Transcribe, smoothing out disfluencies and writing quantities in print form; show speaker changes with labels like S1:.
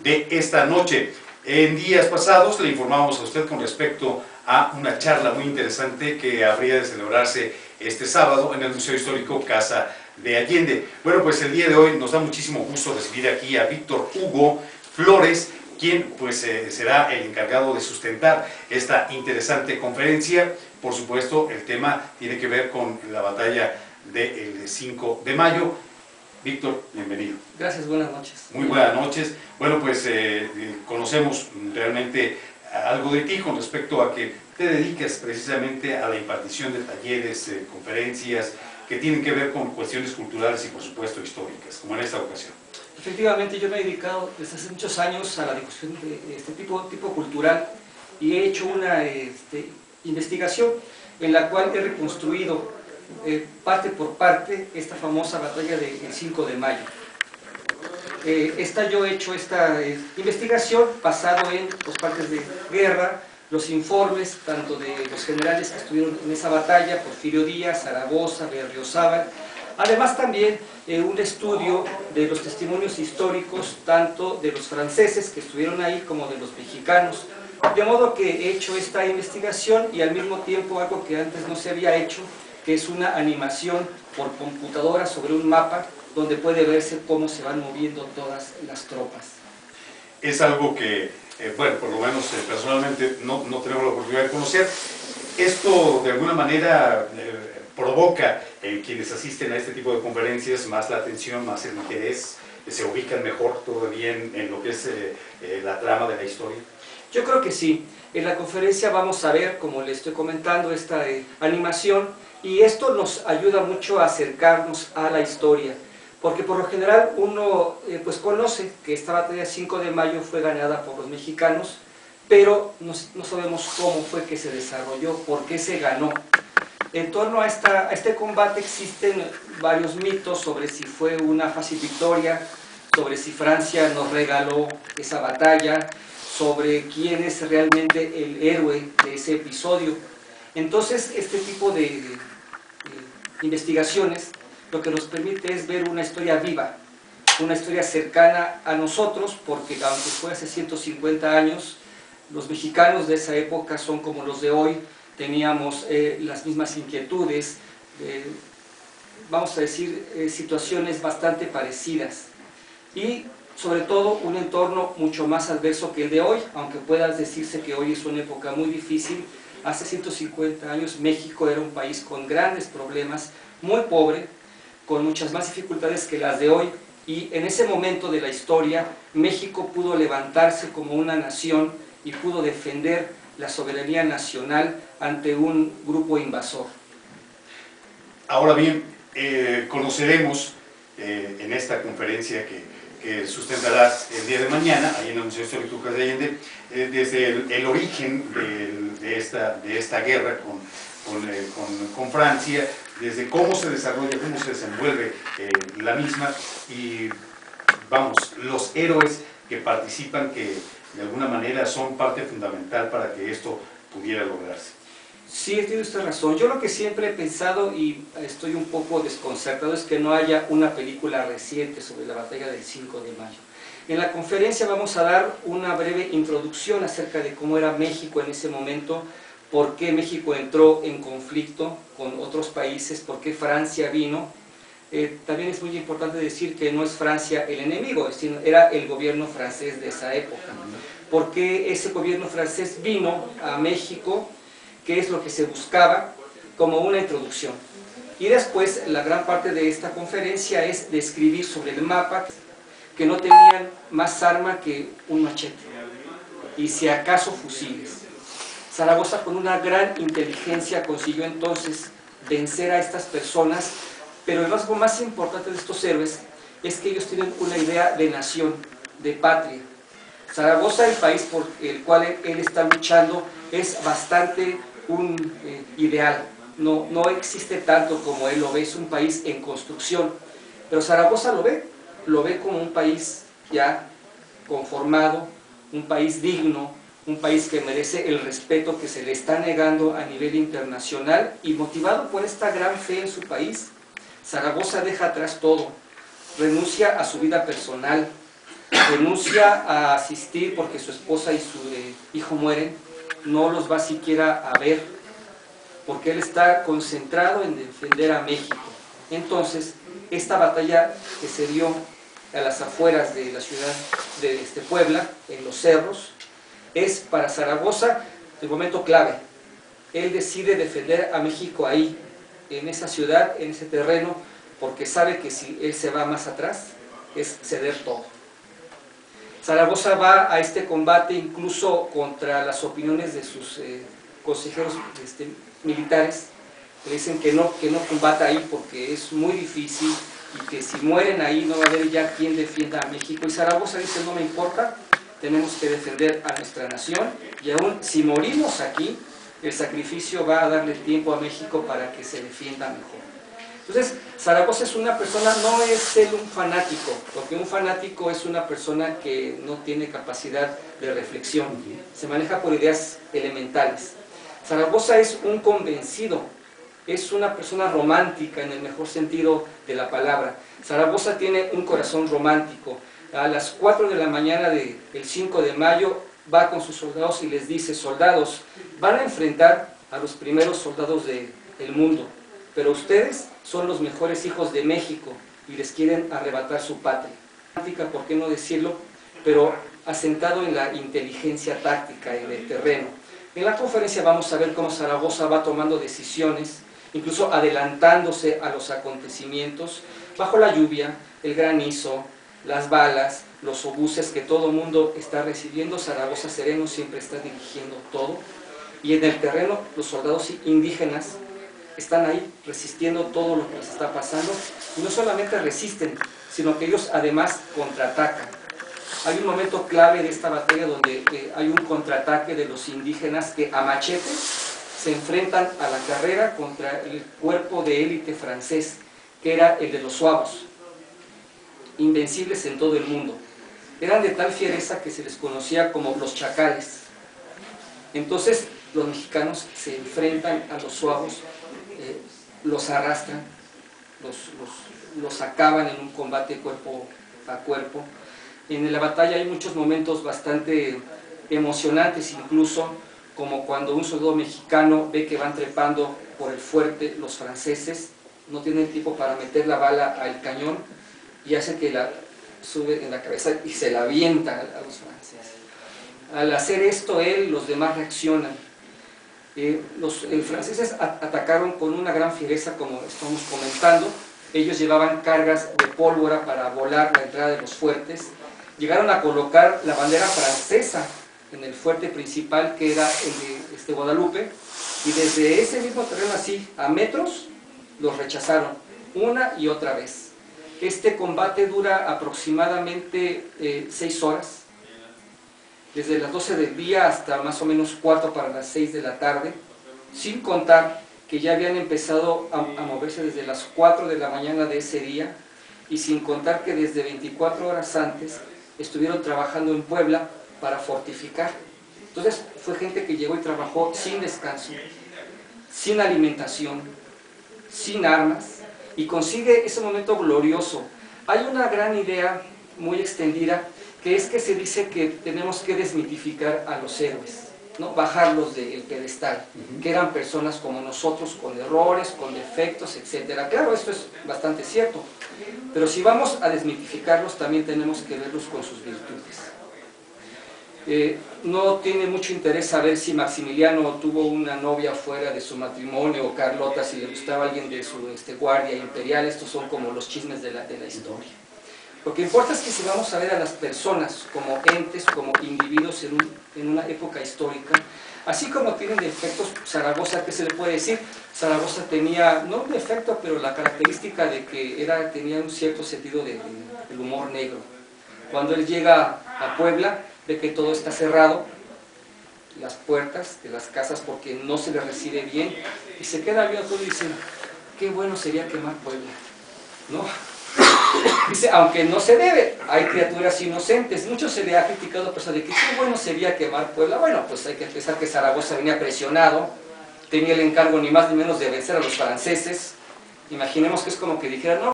S1: de esta noche. En días pasados le informábamos a usted con respecto a una charla muy interesante que habría de celebrarse este sábado en el Museo Histórico Casa de Allende. Bueno, pues el día de hoy nos da muchísimo gusto recibir aquí a Víctor Hugo Flores, quien pues será el encargado de sustentar esta interesante conferencia. Por supuesto, el tema tiene que ver con la batalla del 5 de mayo. Víctor, bienvenido.
S2: Gracias, buenas noches.
S1: Muy buenas noches. Bueno, pues conocemos realmente algo de ti con respecto a que te dedicas precisamente a la impartición de talleres, conferencias, que tienen que ver con cuestiones culturales y por supuesto históricas, como en esta ocasión.
S2: Efectivamente, yo me he dedicado desde hace muchos años a la difusión de este tipo cultural y he hecho una investigación en la cual he reconstruido parte por parte esta famosa batalla del 5 de mayo. Yo he hecho esta investigación basado en los partes de guerra, los informes tanto de los generales que estuvieron en esa batalla, Porfirio Díaz, Zaragoza, Berriozábal, además también un estudio de los testimonios históricos tanto de los franceses que estuvieron ahí como de los mexicanos, de modo que he hecho esta investigación y al mismo tiempo algo que antes no se había hecho, que es una animación por computadora sobre un mapa donde puede verse cómo se van moviendo todas las tropas.
S1: Es algo que, bueno, por lo menos personalmente no tenemos la oportunidad de conocer. Esto de alguna manera provoca en quienes asisten a este tipo de conferencias más la atención, más el interés, se ubican mejor todavía en lo que es la trama de la historia.
S2: Yo creo que sí. En la conferencia vamos a ver, como le estoy comentando, esta animación, y esto nos ayuda mucho a acercarnos a la historia, porque por lo general uno pues conoce que esta batalla del 5 de mayo fue ganada por los mexicanos, pero no sabemos cómo fue que se desarrolló, por qué se ganó. En torno a este combate existen varios mitos sobre si fue una fácil victoria, sobre si Francia nos regaló esa batalla, sobre quién es realmente el héroe de ese episodio. Entonces, este tipo de investigaciones lo que nos permite es ver una historia viva, una historia cercana a nosotros, porque aunque fue hace 150 años, los mexicanos de esa época son como los de hoy, teníamos las mismas inquietudes, vamos a decir, situaciones bastante parecidas, y sobre todo un entorno mucho más adverso que el de hoy, aunque pueda decirse que hoy es una época muy difícil. Hace 150 años México era un país con grandes problemas, muy pobre, con muchas más dificultades que las de hoy, y en ese momento de la historia México pudo levantarse como una nación y pudo defender la soberanía nacional ante un grupo invasor. Ahora bien,
S1: conoceremos en esta conferencia que sustentarás el día de mañana, ahí en el Museo Histórico Casa de Allende, desde el origen de esta guerra con Francia, desde cómo se desarrolla, cómo se desenvuelve la misma, y vamos, los héroes que participan, que de alguna manera son parte fundamental para que esto pudiera lograrse.
S2: Sí, tiene usted razón. Yo lo que siempre he pensado, y estoy un poco desconcertado, es que no haya una película reciente sobre la batalla del 5 de mayo. En la conferencia vamos a dar una breve introducción acerca de cómo era México en ese momento, por qué México entró en conflicto con otros países, por qué Francia vino. También es muy importante decir que no es Francia el enemigo, sino era el gobierno francés de esa época. ¿Por qué ese gobierno francés vino a México? ¿Qué es lo que se buscaba? Como una introducción. Y después la gran parte de esta conferencia es describir sobre el mapa que no tenían más arma que un machete y si acaso fusiles. Zaragoza con una gran inteligencia consiguió entonces vencer a estas personas, pero el rasgo más importante de estos héroes es que ellos tienen una idea de nación, de patria. Zaragoza, el país por el cual él está luchando, es bastante un ideal, no existe tanto como él lo ve, es un país en construcción, pero Zaragoza lo ve como un país ya conformado, un país digno, un país que merece el respeto que se le está negando a nivel internacional, y motivado por esta gran fe en su país, Zaragoza deja atrás todo, renuncia a su vida personal, renuncia a asistir porque su esposa y su hijo mueren, no los va siquiera a ver, porque él está concentrado en defender a México. Entonces, esta batalla que se dio a las afueras de la ciudad de Puebla, en los cerros, es para Zaragoza el momento clave. Él decide defender a México ahí, en esa ciudad, en ese terreno, porque sabe que si él se va más atrás, es ceder todo. Zaragoza va a este combate incluso contra las opiniones de sus consejeros militares, le dicen que no combata ahí porque es muy difícil y que si mueren ahí no va a haber ya quien defienda a México. Y Zaragoza dice, no me importa, tenemos que defender a nuestra nación y aún si morimos aquí, el sacrificio va a darle tiempo a México para que se defienda mejor. Entonces, Zaragoza es una persona, no es él un fanático, porque un fanático es una persona que no tiene capacidad de reflexión, se maneja por ideas elementales. Zaragoza es un convencido, es una persona romántica en el mejor sentido de la palabra. Zaragoza tiene un corazón romántico. A las 4 de la mañana del 5 de mayo va con sus soldados y les dice, soldados, van a enfrentar a los primeros soldados del mundo, pero ustedes son los mejores hijos de México y les quieren arrebatar su patria. ¿Por qué no decirlo? Pero asentado en la inteligencia táctica, en el terreno. En la conferencia vamos a ver cómo Zaragoza va tomando decisiones, incluso adelantándose a los acontecimientos, bajo la lluvia, el granizo, las balas, los obuses que todo el mundo está recibiendo. Zaragoza sereno siempre está dirigiendo todo, y en el terreno los soldados indígenas están ahí resistiendo todo lo que les está pasando, y no solamente resisten, sino que ellos además contraatacan. Hay un momento clave de esta batalla donde hay un contraataque de los indígenas que a machete se enfrentan a la carrera contra el cuerpo de élite francés, que era el de los suavos, invencibles en todo el mundo. Eran de tal fiereza que se les conocía como los chacales. Entonces los mexicanos se enfrentan a los suavos, los arrastran, los acaban en un combate cuerpo a cuerpo. En la batalla hay muchos momentos bastante emocionantes, incluso como cuando un soldado mexicano ve que van trepando por el fuerte los franceses, no tienen tiempo para meter la bala al cañón y hace que la sube en la cabeza y se la avienta a los franceses. Al hacer esto los demás reaccionan. Los franceses atacaron con una gran fiereza, como estamos comentando. Ellos llevaban cargas de pólvora para volar la entrada de los fuertes. Llegaron a colocar la bandera francesa en el fuerte principal, que era el de Guadalupe, y desde ese mismo terreno, así a metros, los rechazaron una y otra vez. Este combate dura aproximadamente 6 horas, desde las 12 del día hasta más o menos 4 para las 6 de la tarde, sin contar que ya habían empezado a moverse desde las 4 de la mañana de ese día, y sin contar que desde 24 horas antes estuvieron trabajando en Puebla para fortificar. Entonces fue gente que llegó y trabajó sin descanso, sin alimentación, sin armas, y consigue ese momento glorioso. Hay una gran idea muy extendida, que es que se dice que tenemos que desmitificar a los héroes, ¿no? Bajarlos del pedestal, que eran personas como nosotros, con errores, con defectos, etc. Claro, esto es bastante cierto, pero si vamos a desmitificarlos, también tenemos que verlos con sus virtudes. No tiene mucho interés saber si Maximiliano tuvo una novia fuera de su matrimonio, o Carlota si le gustaba alguien de su guardia imperial. Estos son como los chismes de la historia. Lo que importa es que si vamos a ver a las personas como entes, como individuos en una época histórica, así como tienen defectos, Zaragoza, ¿qué se le puede decir? Zaragoza tenía, no un defecto, pero la característica de que tenía un cierto sentido del humor negro. Cuando él llega a Puebla, ve que todo está cerrado, las puertas de las casas, porque no se le recibe bien, y se queda viendo todo y dice, qué bueno sería quemar Puebla, ¿no? Dice, aunque no se debe, hay criaturas inocentes. Mucho se le ha criticado a personas de que qué bueno sería quemar Puebla. Bueno, pues hay que pensar que Zaragoza venía presionado, tenía el encargo ni más ni menos de vencer a los franceses. Imaginemos que es como que dijera, no,